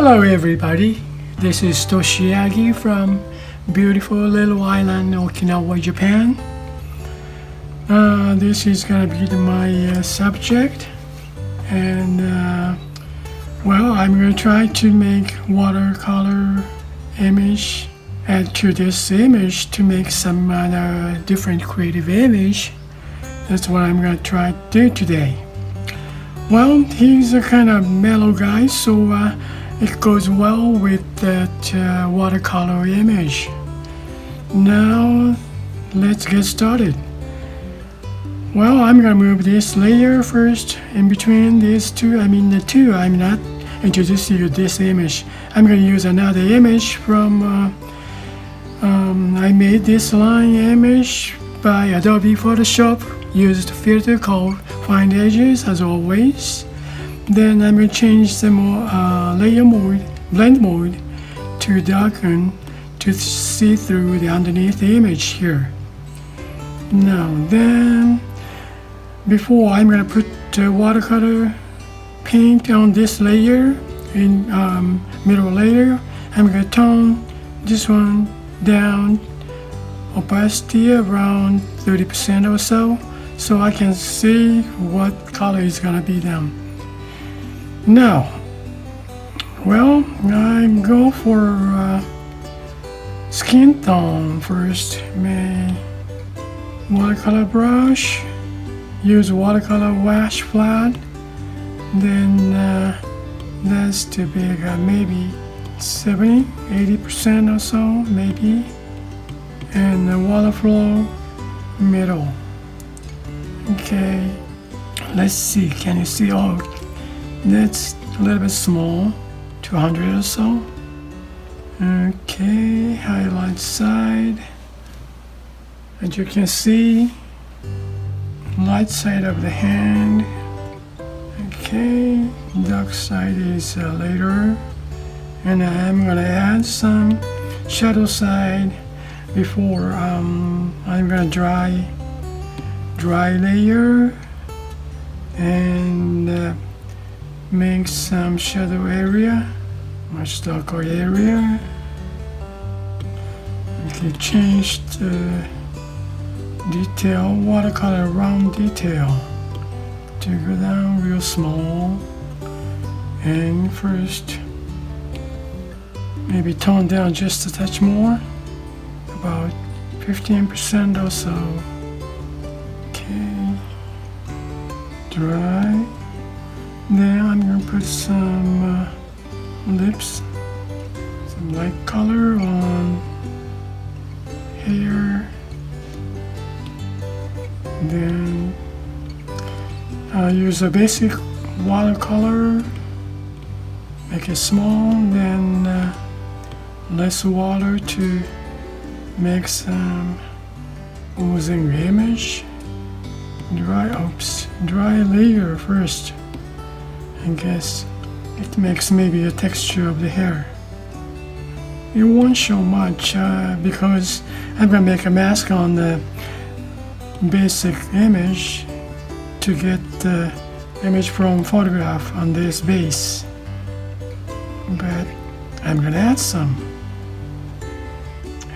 Hello everybody, this is Toshi Yagi from beautiful little island Okinawa, Japan. This is gonna be my subject, and I'm gonna try to make watercolor image, add to this image to make some different creative image. That's what I'm gonna try to do today. Well, he's a kind of mellow guy, so it goes well with that watercolor image. Now, let's get started. Well, I'm gonna move this layer first in between these two. I'm not introducing you this image. I'm gonna use another image from, I made this line image by Adobe Photoshop. Used filter called Find Edges as always. Then I'm going to change the layer mode, blend mode, to darken to see through the underneath the image here. Now then, before I'm going to put watercolor paint on this layer, in middle layer, I'm going to tone this one down, opacity around 30% or so I can see what color is going to be done. Now, I go for skin tone first. My watercolor brush, use watercolor wash flat. Then that's too big, maybe 70-80% or so, maybe. And the water flow middle. Okay, let's see. Can you see? Oh, that's a little bit small, 200 or so. Okay, highlight side. As you can see, light side of the hand. Okay, dark side is later. And I'm gonna add some shadow side before I'm gonna dry layer and make some shadow area, much darker area. Okay, change the detail, watercolor round detail to go down real small. And first, maybe tone down just a touch more, about 15% or so. Okay, dry. Then I'm going to put some lips, some light color on hair. Then I'll use a basic watercolor, make it small, then less water to make some oozing image. Dry layer first. I guess it makes maybe a texture of the hair. It won't show much because I'm gonna make a mask on the basic image to get the image from photograph on this base. But I'm gonna add some.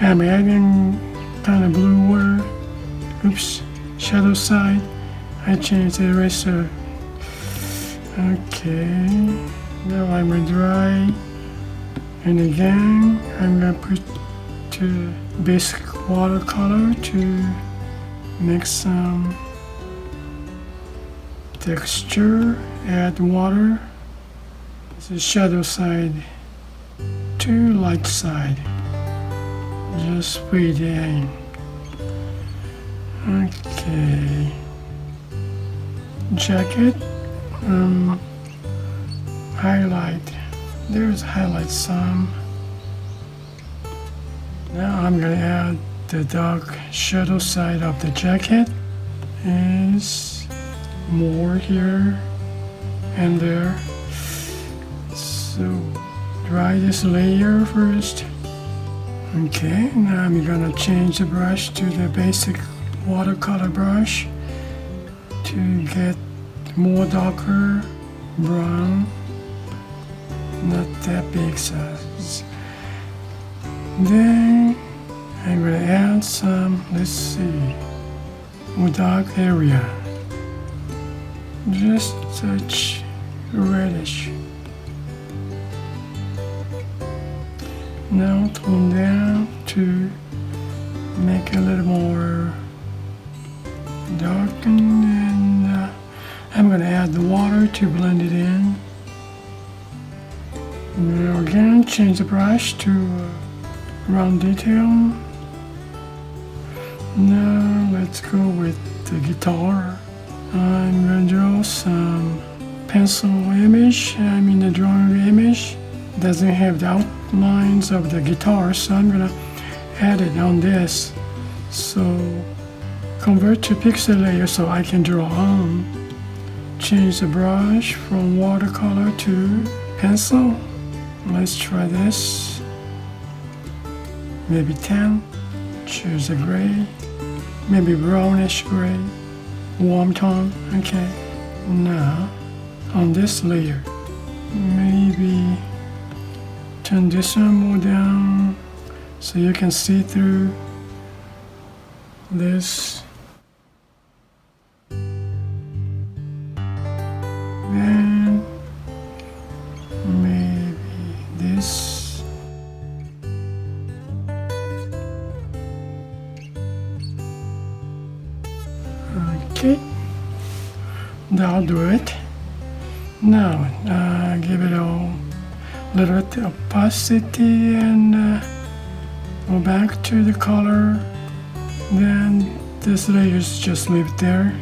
I'm adding kind of bluer. Shadow side. I changed the eraser. Okay, now I'm gonna dry, and again I'm gonna put basic watercolor to make some texture. Add water. This is shadow side to light side. Just fade in. Okay. Jacket. Highlight. There's highlight some. Now I'm gonna add the dark shadow side of the jacket. Is more here and there. So dry this layer first. Okay, now I'm gonna change the brush to the basic watercolor brush to get more darker brown. not that big size. Then I'm going to add some, let's see, more dark area, just touch reddish. Now tone down to make it a little more darkened, and I'm going to add the water to blend it in. Now again, change the brush to round detail. Now let's go with the guitar. I'm going to draw some pencil image. The drawing image doesn't have the outlines of the guitar, so I'm going to add it on this. So convert to pixel layer so I can draw on. Change the brush from watercolor to pencil. Let's try this. Maybe 10. Choose a gray. Maybe brownish gray. Warm tone. Okay. Now on this layer, maybe turn this one more down so you can see through this. Then maybe this. Okay, that'll do it. Now give it a little bit of opacity and go back to the color. Then this layer is just leave it there.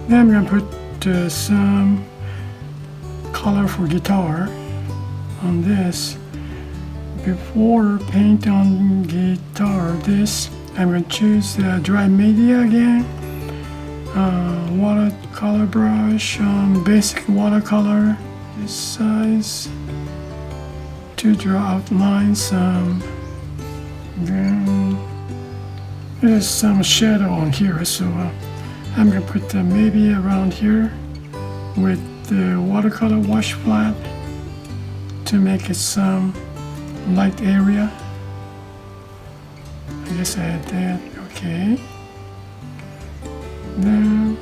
Then I'm going to put some color for guitar on this. Before paint on guitar, this I'm going to choose dry media again. Watercolor brush, basic watercolor, this size, to draw outlines. Then there's some shadow on here, so I'm going to put maybe around here with the watercolor wash flat to make it some light area. I guess I had that. Okay. Then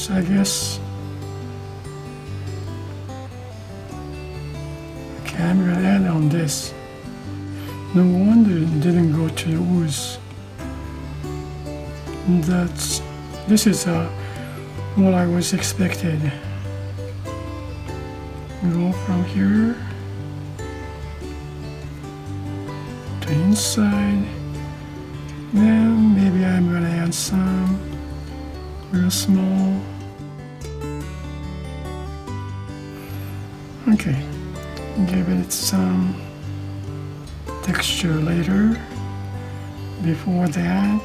I guess. Okay, I'm going to add on this. No wonder it didn't go to the ooze. This is what I was expected. Go from here to inside. Then maybe I'm going to add some real small. Okay, give it some texture later. Before that,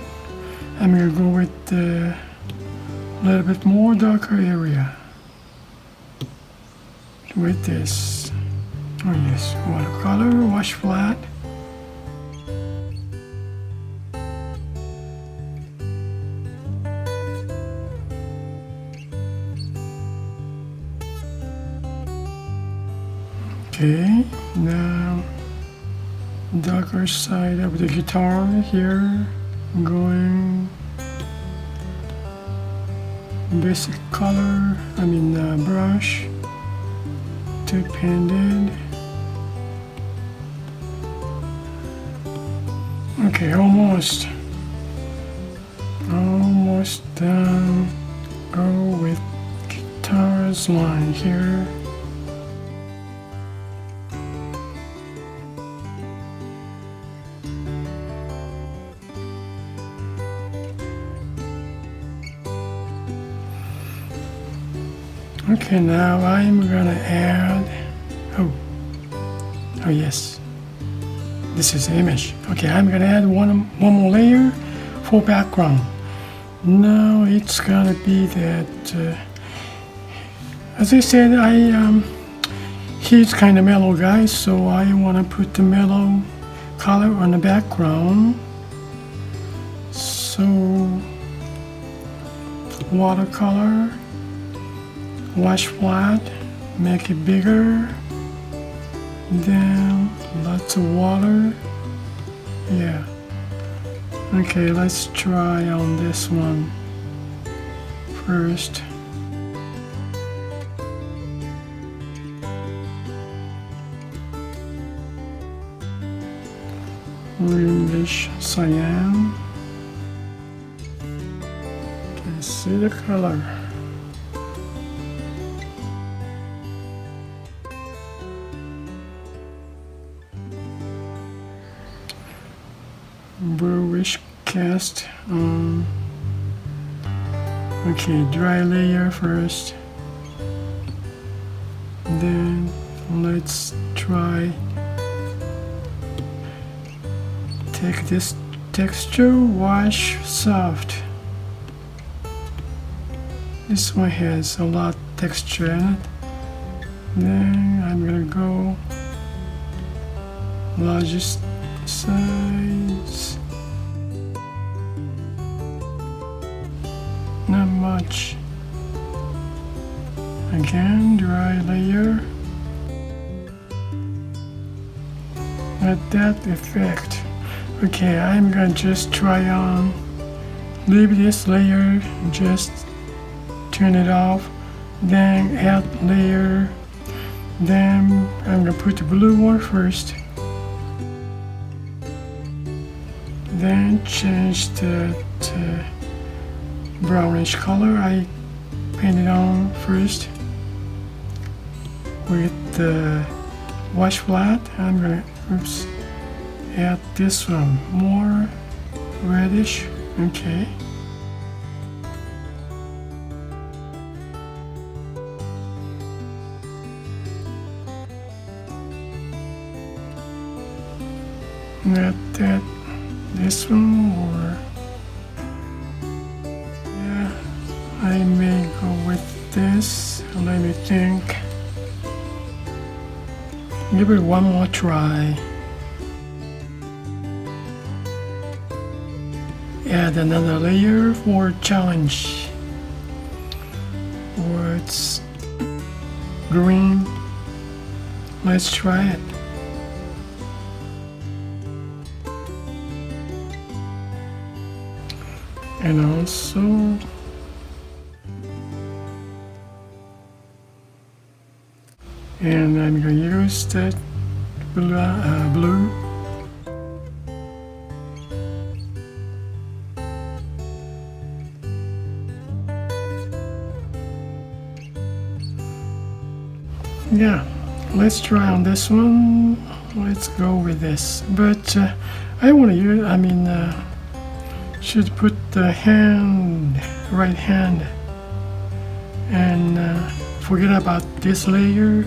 I'm going to go with the little bit more darker area with this. Oh yes, watercolor, wash flat. Okay, now darker side of the guitar here, going basic color, brush to paint it. Okay, almost done. Go with guitar's line here. Okay, now I'm gonna add, oh yes, this is the image. Okay, I'm gonna add one more layer for background. Now it's gonna be that, as I said, he's kind of mellow guy, so I wanna put the mellow color on the background. So watercolor. wash flat, make it bigger, then lots of water. Yeah. Okay, let's try on this one first. Greenish cyan. Okay, see the color. Bluish cast on. Okay, dry layer first. Then let's try take this texture, wash soft. This one has a lot of texture in it. Then I'm gonna go largest size. Not much. Again, dry layer. Not that effect. Okay, I'm gonna just try on. Leave this layer, just turn it off. Then add layer. Then I'm gonna put the blue one first. Then change the brownish color. I paint it on first with the wash flat. I'm gonna add this one more reddish. Okay. Not that this one, or yeah, I may go with this. Let me think. Give it one more try. Add another layer for challenge. Or it's green. Let's try it. And also I'm going to use that blue. Yeah, let's try on this one. Let's go with this. But I want to use, should put the right hand, and forget about this layer.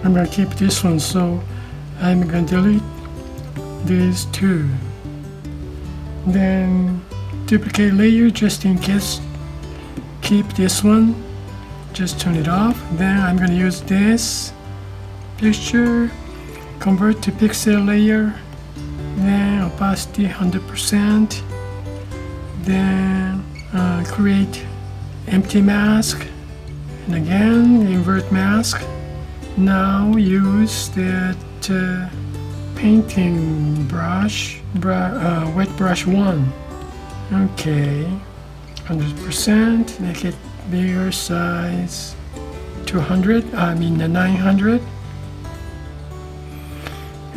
I'm going to keep this one, so I'm going to delete these two. Then duplicate layer just in case. Keep this one, just turn it off. Then I'm going to use this picture, convert to pixel layer, then opacity 100%, then create empty mask, and again invert mask. Now use that painting brush, wet brush 1. Okay, 100%, make it bigger size, 900.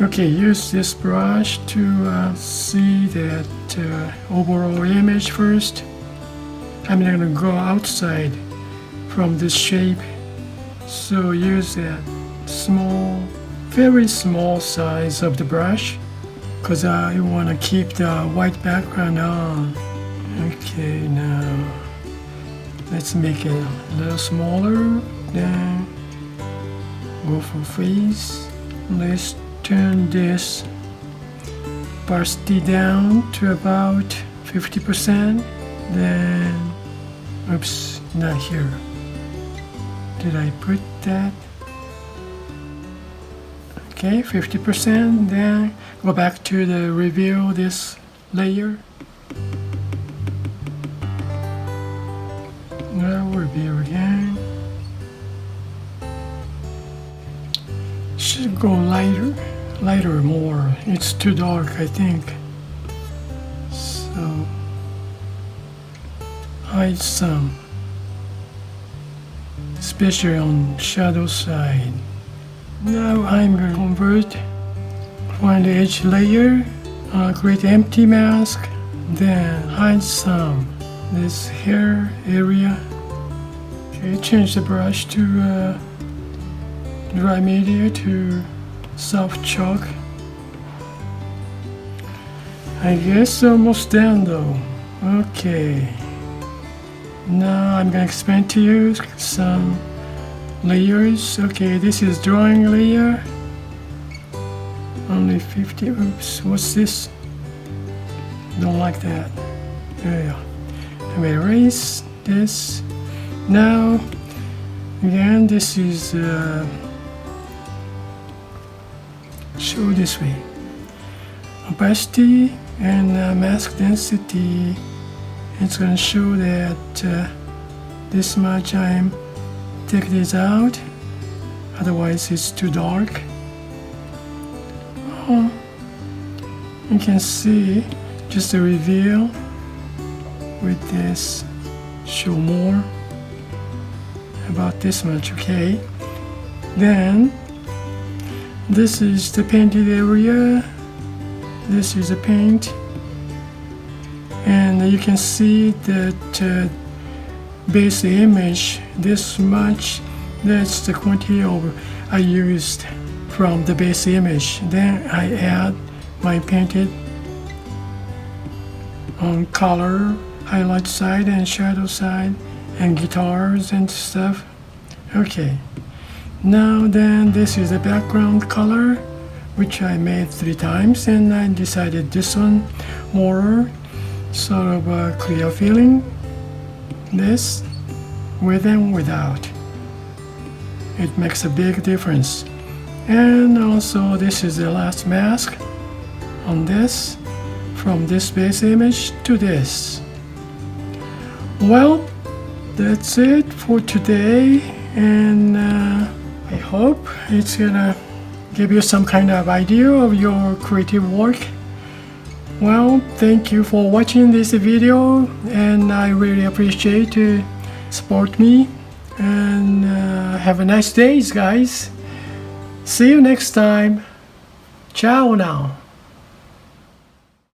Okay, use this brush to see that overall image first. I'm going to go outside from this shape, so use that very small size of the brush, because I want to keep the white background on. Okay, now let's make it a little smaller, then go for face. Let's turn this opacity down to about 50%. Then, oops, not here. Did I put that? Okay, 50%. Then go back to the reveal this layer. Now we're view again. Should go lighter more. It's too dark, I think. So hide some, especially on shadow side. Now I'm going to convert, find the edge layer, create empty mask, then hide some this hair area. Okay, change the brush to dry media to soft chalk. I guess almost done though. Okay. Now I'm gonna explain to you some layers. Okay, this is drawing layer. Only 50. Oops, what's this? Don't like that. There you go. I'm gonna erase this. Now, again, this is show this way. Opacity and mask density. It's going to show that this much I'm take this out, otherwise it's too dark. Oh, you can see just a reveal with this, show more about this much. Okay, then this is the painted area, this is the paint, and you can see that base image this much, that's the quantity of I used from the base image. Then I add my painted on color, highlight side and shadow side, and guitars and stuff. Okay, now then this is the background color, which I made 3 times, and I decided this one more sort of a clear feeling, this with and without. It makes a big difference. And also this is the last mask on this, from this base image to this. Well, that's it for today, and I hope it's gonna give you some kind of idea of your creative work. Well, thank you for watching this video, and I really appreciate you support me, and have a nice day, guys. See you next time. Ciao now.